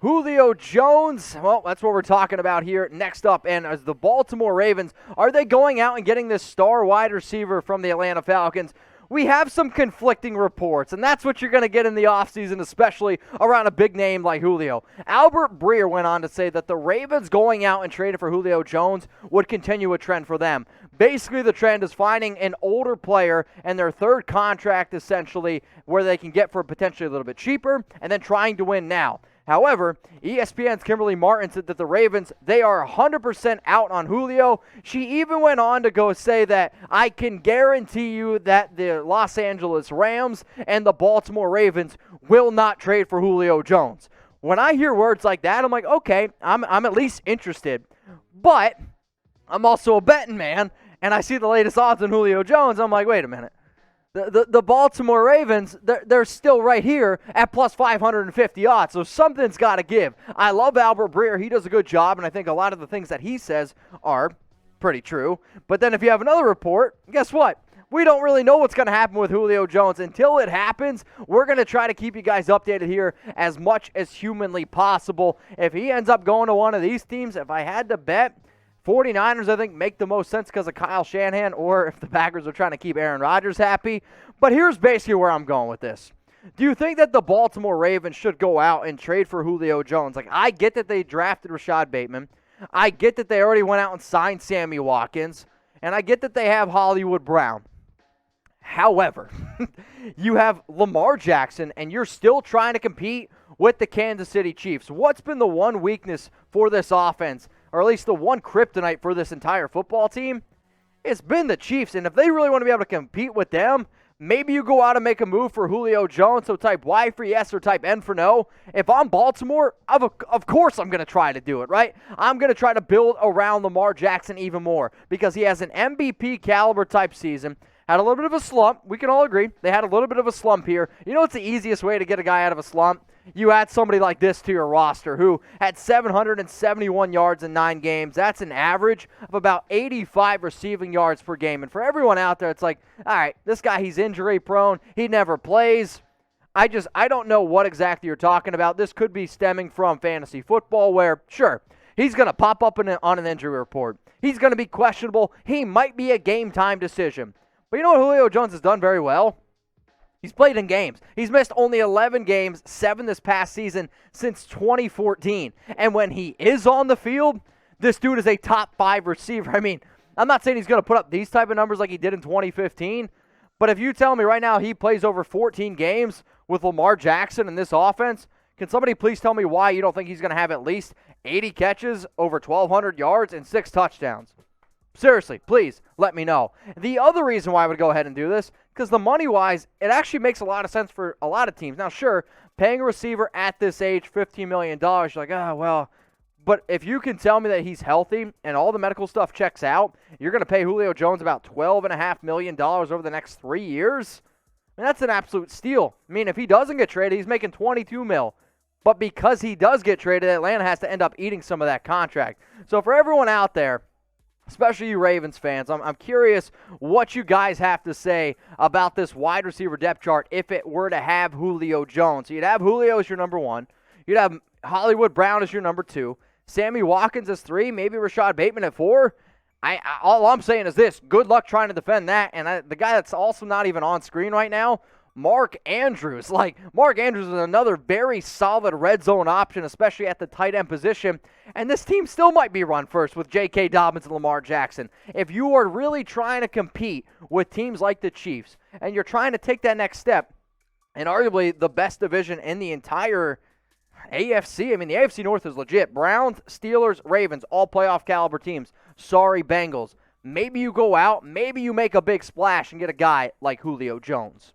Julio Jones, well, that's what we're talking about here next up. And as the Baltimore Ravens, are they going out and getting this star wide receiver from the Atlanta Falcons? We have some conflicting reports, and that's what you're going to get in the offseason, especially around a big name like Julio. Albert Breer went on to say that the Ravens going out and trading for Julio Jones would continue a trend for them. Basically, the trend is finding an older player and their third contract, essentially, where they can get for potentially a little bit cheaper, and then trying to win now. However, ESPN's Kimberley Martin said that the Ravens, they are 100% out on Julio. She even went on to go say that I can guarantee you that the Los Angeles Rams and the Baltimore Ravens will not trade for Julio Jones. When I hear words like that, I'm like, okay, I'm at least interested. But I'm also a betting man, and I see the latest odds on Julio Jones. I'm like, wait a minute. The Baltimore Ravens, they're still right here at plus 550 odds, so something's got to give. I love Albert Breer. He does a good job, and I think a lot of the things that he says are pretty true. But then if you have another report, guess what? We don't really know what's going to happen with Julio Jones. Until it happens, we're going to try to keep you guys updated here as much as humanly possible. If he ends up going to one of these teams, if I had to bet, 49ers, I think, make the most sense because of Kyle Shanahan, or if the Packers are trying to keep Aaron Rodgers happy. But here's basically where I'm going with this. Do you think that the Baltimore Ravens should go out and trade for Julio Jones? Like, I get that they drafted Rashad Bateman. I get that they already went out and signed Sammy Watkins. And I get that they have Hollywood Brown. However, you have Lamar Jackson, and you're still trying to compete with the Kansas City Chiefs. What's been the one weakness for this offense, or at least the one kryptonite for this entire football team? It's been the Chiefs, and if they really want to be able to compete with them, maybe you go out and make a move for Julio Jones, so type Y for yes or type N for no. If I'm Baltimore, of course I'm going to try to do it, right? I'm going to try to build around Lamar Jackson even more because he has an MVP caliber type season. Had a little bit of a slump. We can all agree. They had a little bit of a slump here. You know what's the easiest way to get a guy out of a slump? You add somebody like this to your roster who had 771 yards in 9 games. That's an average of about 85 receiving yards per game. And for everyone out there, it's like, all right, this guy, he's injury prone. He never plays. I don't know what exactly you're talking about. This could be stemming from fantasy football where, sure, he's going to pop up on an injury report. He's going to be questionable. He might be a game-time decision. But you know what Julio Jones has done very well? He's played in games. He's missed only 11 games, 7 this past season, since 2014. And when he is on the field, this dude is a top 5 receiver. I mean, I'm not saying he's going to put up these type of numbers like he did in 2015, but if you tell me right now he plays over 14 games with Lamar Jackson in this offense, can somebody please tell me why you don't think he's going to have at least 80 catches, over 1,200 yards, and 6 touchdowns? Seriously, please let me know. The other reason why I would go ahead and do this, because the money-wise, it actually makes a lot of sense for a lot of teams. Now, sure, paying a receiver at this age $15 million, you're like, well. But if you can tell me that he's healthy and all the medical stuff checks out, you're going to pay Julio Jones about $12.5 million over the next 3 years? I mean, that's an absolute steal. I mean, if he doesn't get traded, he's making $22 million. But because he does get traded, Atlanta has to end up eating some of that contract. So for everyone out there, especially you Ravens fans, I'm curious what you guys have to say about this wide receiver depth chart if it were to have Julio Jones. So you'd have Julio as your number 1. You'd have Hollywood Brown as your number 2. Sammy Watkins as 3. Maybe Rashad Bateman at 4. All I'm saying is this. Good luck trying to defend that. And the guy that's also not even on screen right now, Mark Andrews. Mark Andrews is another very solid red zone option, especially at the tight end position. And this team still might be run first with J.K. Dobbins and Lamar Jackson. If you are really trying to compete with teams like the Chiefs, and you're trying to take that next step, and arguably the best division in the entire AFC, I mean, the AFC North is legit. Browns, Steelers, Ravens, all playoff caliber teams. Sorry, Bengals. Maybe you go out, maybe you make a big splash and get a guy like Julio Jones.